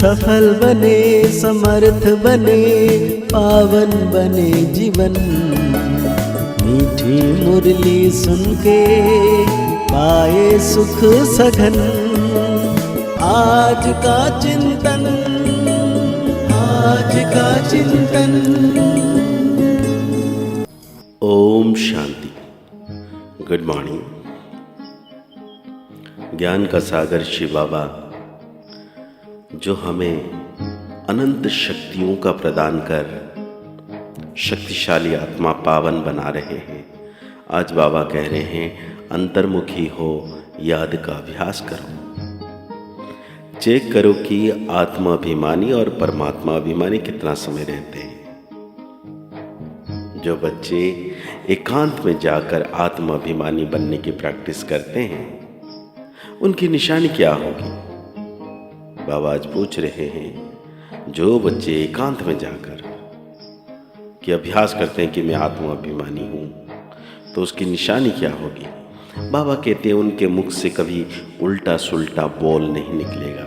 सफल बने, समर्थ बने, पावन बने जीवन। मीठी मुरली सुन के पाए सुख सघन। आज का चिंतन, आज का चिंतन। ओम शांति। Good morning. ज्ञान का सागर शिव बाबा जो हमें अनंत शक्तियों का प्रदान कर शक्तिशाली आत्मा पावन बना रहे हैं। आज बाबा कह रहे हैं अंतर्मुखी हो, याद का अभ्यास करो। चेक करो कि आत्मा अभिमानी और परमात्मा अभिमानी कितना समय रहते हैं। जो बच्चे एकांत में जाकर आत्मा अभिमानी बनने की प्रैक्टिस करते हैं उनकी निशानी क्या होगी? बाबा आज पूछ रहे हैं जो बच्चे एकांत में जाकर कि अभ्यास करते हैं कि मैं आत्मा अभिमानी हूं, तो उसकी निशानी क्या होगी? बाबा कहते हैं उनके मुख से कभी उल्टा सुल्टा बोल नहीं निकलेगा।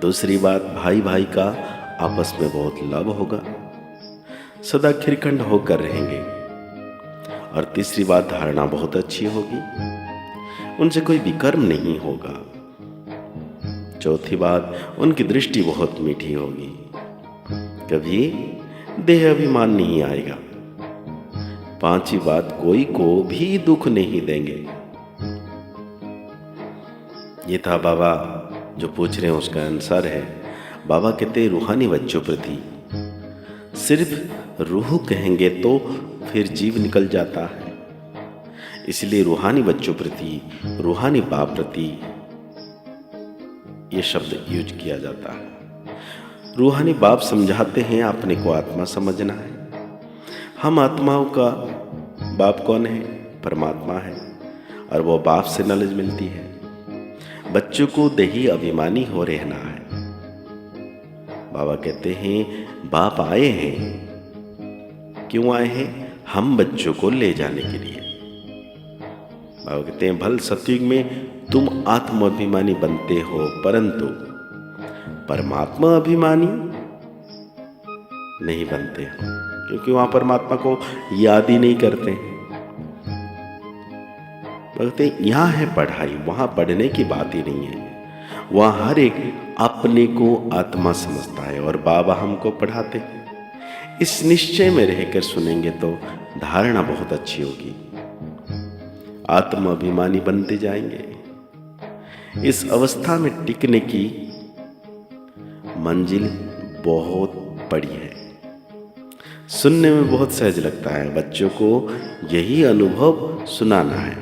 दूसरी बात, भाई भाई का आपस में बहुत लव होगा, सदा खिरखंड होकर रहेंगे। और तीसरी बात, धारणा बहुत अच्छी होगी, उनसे कोई विकर्म नहीं होगा। चौथी बात, उनकी दृष्टि बहुत मीठी होगी, कभी देह अभिमान नहीं आएगा। पांचवी बात, कोई को भी दुख नहीं देंगे। ये था बाबा जो पूछ रहे हैं, उसका आंसर है। बाबा कहते हैं रूहानी बच्चों प्रति सिर्फ रूह कहेंगे तो फिर जीव निकल जाता है, इसलिए रूहानी बच्चों प्रति, रूहानी बाप प्रति ये शब्द यूज किया जाता है। रूहानी बाप समझाते हैं अपने को आत्मा समझना है। हम आत्माओं का बाप कौन है? परमात्मा है, और वो बाप से नॉलेज मिलती है। बच्चों को देही अभिमानी हो रहना है। बाबा कहते हैं बाप आए हैं। क्यों आए हैं? हम बच्चों को ले जाने के लिए। बाबा कहते हैं भल सतयुग में तुम आत्माभिमानी बनते हो, परंतु परमात्मा अभिमानी नहीं बनते हो, क्योंकि वहां परमात्मा को याद ही नहीं करते। कहते हैं यहां है पढ़ाई, वहां पढ़ने की बात ही नहीं है। वहां हर एक अपने को आत्मा समझता है और बाबा हमको पढ़ाते हैं। इस निश्चय में रहकर सुनेंगे तो धारणा बहुत अच्छी होगी, आत्मा अभिमानी बनते जाएंगे। इस अवस्था में टिकने की मंजिल बहुत बड़ी है। सुनने में बहुत सहज लगता है। बच्चों को यही अनुभव सुनाना है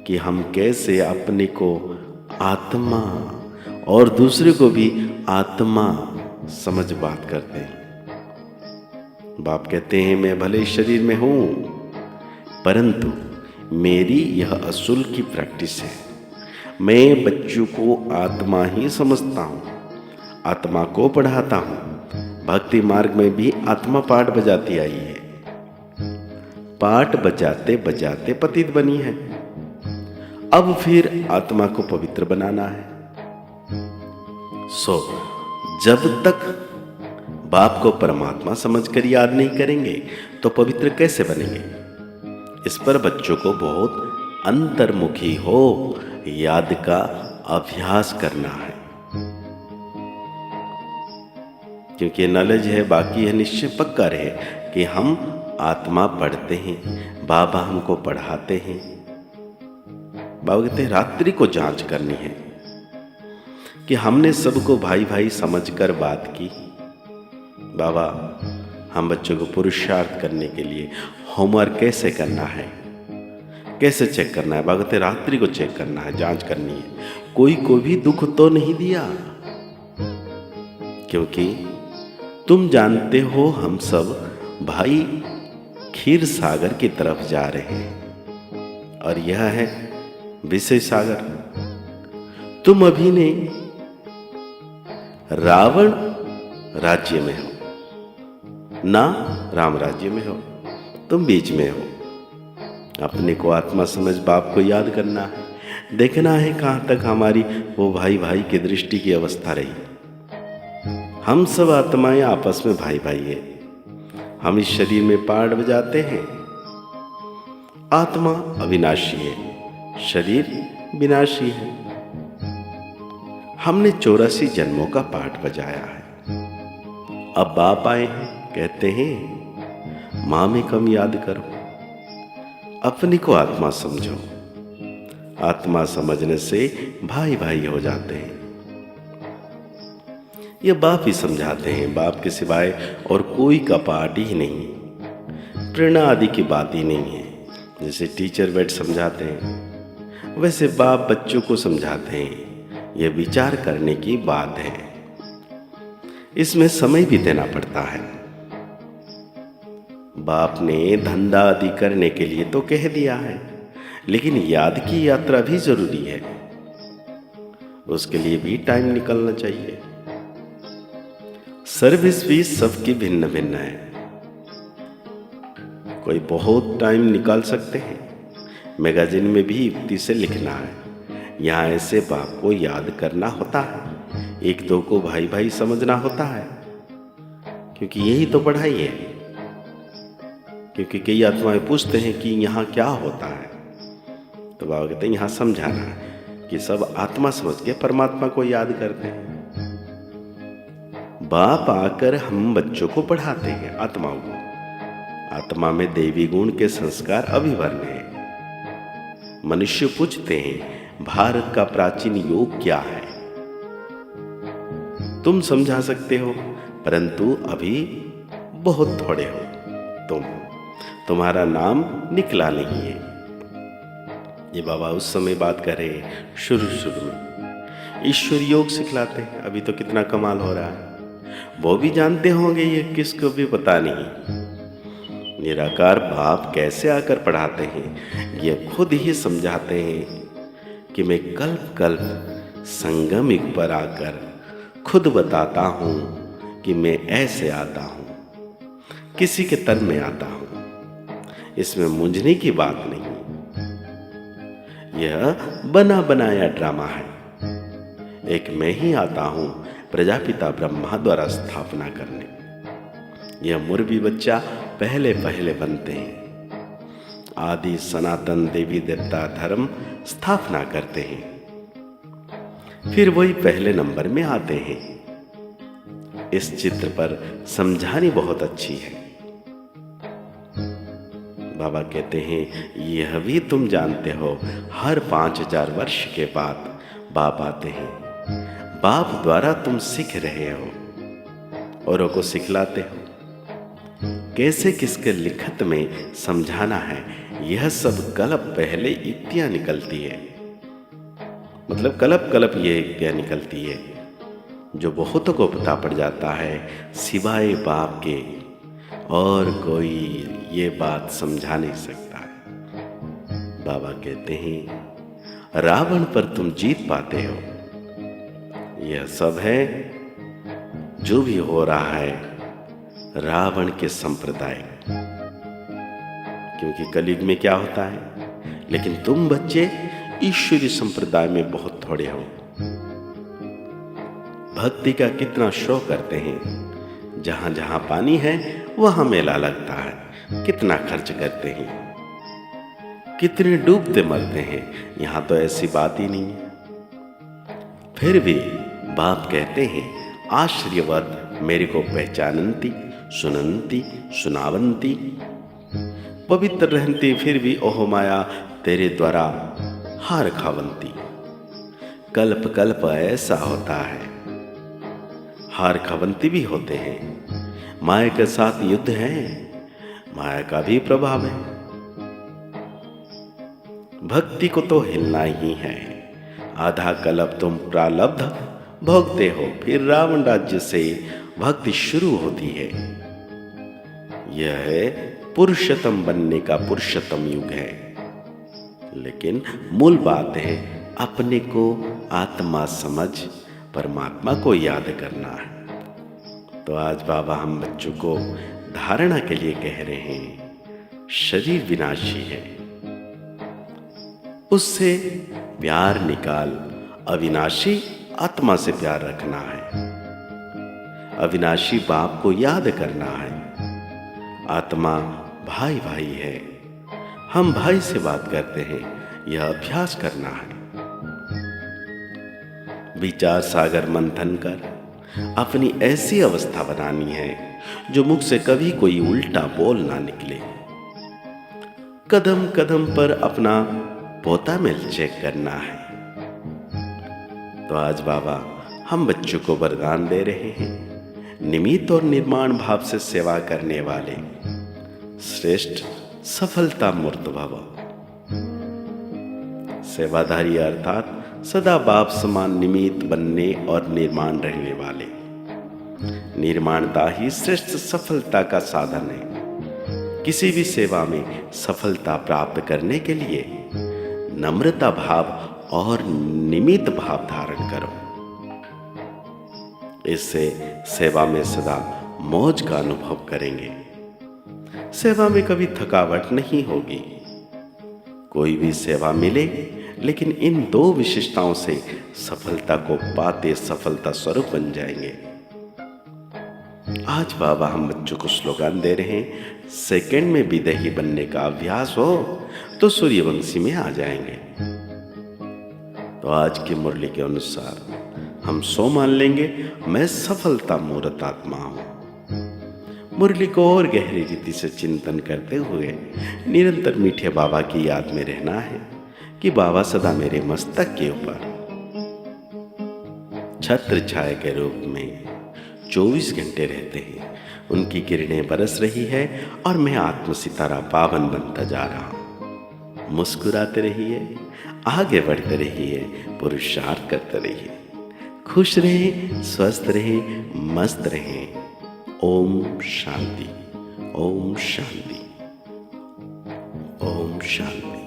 कि हम कैसे अपने को आत्मा और दूसरे को भी आत्मा समझ बात करते हैं। बाप कहते हैं मैं भले शरीर में हूं, परंतु मेरी यह असूल की प्रैक्टिस है। मैं बच्चों को आत्मा ही समझता हूँ, आत्मा को पढ़ाता हूँ। भक्ति मार्ग में भी आत्मा पाठ बजाती आई है। पाठ बजाते बजाते पतित बनी है, अब फिर आत्मा को पवित्र बनाना है। जब तक बाप को परमात्मा समझकर याद नहीं करेंगे तो पवित्र कैसे बनेंगे? इस पर बच्चों को बहुत अंतर्मुखी हो, याद का अभ्यास करना है। क्योंकि नॉलेज है, बाकी है निश्चय पक्का रहे कि हम आत्मा पढ़ते हैं, बाबा हमको पढ़ाते हैं। बाबा कहते हैं रात्रि को जांच करनी है कि हमने सबको भाई भाई समझकर बात की। बाबा हम बच्चों को पुरुषार्थ करने के लिए होमवर्क कैसे करना है, कैसे चेक करना है? बाबा कहते रात्रि को चेक करना है, जांच करनी है। कोई को भी दुख तो नहीं दिया, क्योंकि तुम जानते हो हम सब भाई क्षीर सागर की तरफ जा रहे हैं, और यह है विषय सागर। तुम अभी ने रावण राज्य में हो ना राम राज्य में हो, तुम बीच में हो। अपने को आत्मा समझ बाप को याद करना है, देखना है कहाँ तक हमारी वो भाई भाई की दृष्टि की अवस्था रही। हम सब आत्माएं आपस में भाई भाई है। हम इस शरीर में पार्ट बजाते हैं। आत्मा अविनाशी है, शरीर विनाशी है। हमने 84 जन्मों का पाठ बजाया है। अब बाप आए हैं, कहते हैं माँ में कम याद करो, अपने को आत्मा समझो। आत्मा समझने से भाई भाई हो जाते हैं। ये बाप ही समझाते हैं, बाप के सिवाय और कोई का पाठ ही नहीं, प्रेरणा आदि की बात ही नहीं है। जैसे टीचर बैठ समझाते हैं, वैसे बाप बच्चों को समझाते हैं। यह विचार करने की बात है, इसमें समय भी देना पड़ता है। बाप ने धंधा आदि करने के लिए तो कह दिया है, लेकिन याद की यात्रा भी जरूरी है, उसके लिए भी टाइम निकलना चाहिए। सर्विस भी सबकी भिन्न भिन्न है। कोई बहुत टाइम निकाल सकते हैं, मैगजीन में भी युक्ति से लिखना है। यहाँ ऐसे बाप को याद करना होता है, एक दो को भाई भाई समझना होता है, क्योंकि यही तो पढ़ाई है। क्योंकि कई आत्माएं पूछते हैं कि यहाँ क्या होता है, तो बाबा कहते हैं यहाँ समझाना है कि सब आत्मा समझ के परमात्मा को याद करते हैं। बाप आकर हम बच्चों को पढ़ाते हैं, आत्माओं को। आत्मा में देवी गुण के संस्कार अभिभरने हैं। मनुष्य पूछते हैं भारत का प्राचीन योग क्या है। तुम समझा सकते हो, परंतु अभी बहुत थोड़े हो। तुम्हारा नाम निकला नहीं है। ये बाबा उस समय बात कर रहे हैं, शुरू में ईश्वर योग सिखलाते हैं। अभी तो कितना कमाल हो रहा है, वो भी जानते होंगे, ये किसको भी पता नहीं। निराकार बाप कैसे आकर पढ़ाते हैं, ये खुद ही समझाते हैं कि मैं कल्प कल्प संगमिक पर आकर खुद बताता हूँ कि मैं ऐसे आता हूँ, किसी के तन में आता हूँ। इसमें मूंझने की बात नहीं, यह बना बनाया ड्रामा है। एक मैं ही आता हूँ प्रजापिता ब्रह्मा द्वारा स्थापना करने। यह मुर्गी बच्चा पहले पहले बनते हैं, आदि सनातन देवी देवता धर्म स्थापना करते हैं, फिर वही पहले नंबर में आते हैं। इस चित्र पर समझानी बहुत अच्छी है। बाबा कहते हैं यह भी तुम जानते हो, हर 5000 वर्ष के बाद बाप आते हैं। बाप द्वारा तुम सीख रहे हो, औरों को सिखलाते हो। कैसे किसके लिखत में समझाना है, यह सब कल्प पहले युक्तियां निकलती है। मतलब कल्प कल्प ये युक्तियां निकलती है, जो बहुतों को पता पड़ जाता है। सिवाय बाप के और कोई ये बात समझा नहीं सकता है। बाबा कहते हैं रावण पर तुम जीत पाते हो। यह सब है जो भी हो रहा है रावण के संप्रदाय, क्योंकि कलयुग में क्या होता है। लेकिन तुम बच्चे ईश्वरी संप्रदाय में बहुत थोड़े हो। भक्ति का कितना शो करते हैं, जहां जहां पानी है वहां मेला लगता है। कितना खर्च करते हैं, कितने डूबते मरते हैं। यहां तो ऐसी बात ही नहीं है। फिर भी बाप कहते हैं आश्चर्यवत मेरे को पहचानती, सुनंती, सुनावंती, पवित्र रहती, फिर भी ओह माया तेरे द्वारा हार खावंती। कल्प कल्प ऐसा होता है, हार खावंती भी होते हैं। माया के साथ युद्ध है, माया का भी प्रभाव है। भक्ति को तो हिलना ही है। आधा कल्प तुम प्रारब्ध भोगते हो, फिर रावण राज्य से भक्ति शुरू होती है। यह है पुरुषोत्तम बनने का पुरुषोत्तम युग है। लेकिन मूल बात है अपने को आत्मा समझ परमात्मा को याद करना है। तो आज बाबा हम बच्चों को धारणा के लिए कह रहे हैं शरीर विनाशी है, उससे प्यार निकाल, अविनाशी आत्मा से प्यार रखना है। अविनाशी बाप को याद करना है। आत्मा भाई भाई है, हम भाई से बात करते हैं, यह अभ्यास करना है। विचार सागर मंथन कर अपनी ऐसी अवस्था बनानी है जो मुख से कभी कोई उल्टा बोल ना निकले। कदम कदम पर अपना पोता मिल चेक करना है। तो आज बाबा हम बच्चों को वरदान दे रहे हैं, निमित्त और निर्माण भाव से सेवा करने वाले श्रेष्ठ सफलता मूर्त भव। सेवाधारी अर्थात सदा बाप समान निमित्त बनने और निर्माण रहने वाले। निर्माणता ही श्रेष्ठ सफलता का साधन है। किसी भी सेवा में सफलता प्राप्त करने के लिए नम्रता भाव और निमित्त भाव धारण करो। इससे सेवा में सदा मौज का अनुभव करेंगे। सेवा में कभी थकावट नहीं होगी। कोई भी सेवा मिले, लेकिन इन दो विशेषताओं से सफलता को पाते सफलता स्वरूप बन जाएंगे। आज बाबा हम बच्चों को स्लोगन दे रहे हैं, सेकंड में विदेही बनने का अभ्यास हो तो सूर्यवंशी में आ जाएंगे। तो आज की मुरली के अनुसार हम सो मान लेंगे, मैं सफलता मूर्त आत्मा हूं। मुरली को और गहरी रीति से चिंतन करते हुए निरंतर मीठे बाबा की याद में रहना है कि बाबा सदा मेरे मस्तक के ऊपर छत्र छाया के रूप में 24 घंटे रहते हैं। उनकी किरणें बरस रही है और मैं आत्म सितारा पावन बनता जा रहा हूं। मुस्कुराते रहिए, आगे बढ़ते रहिए, पुरुषार्थ करते रहिए। खुश रहें, स्वस्थ रहें, मस्त रहें। ओम शांति, ओम शांति, ओम शांति।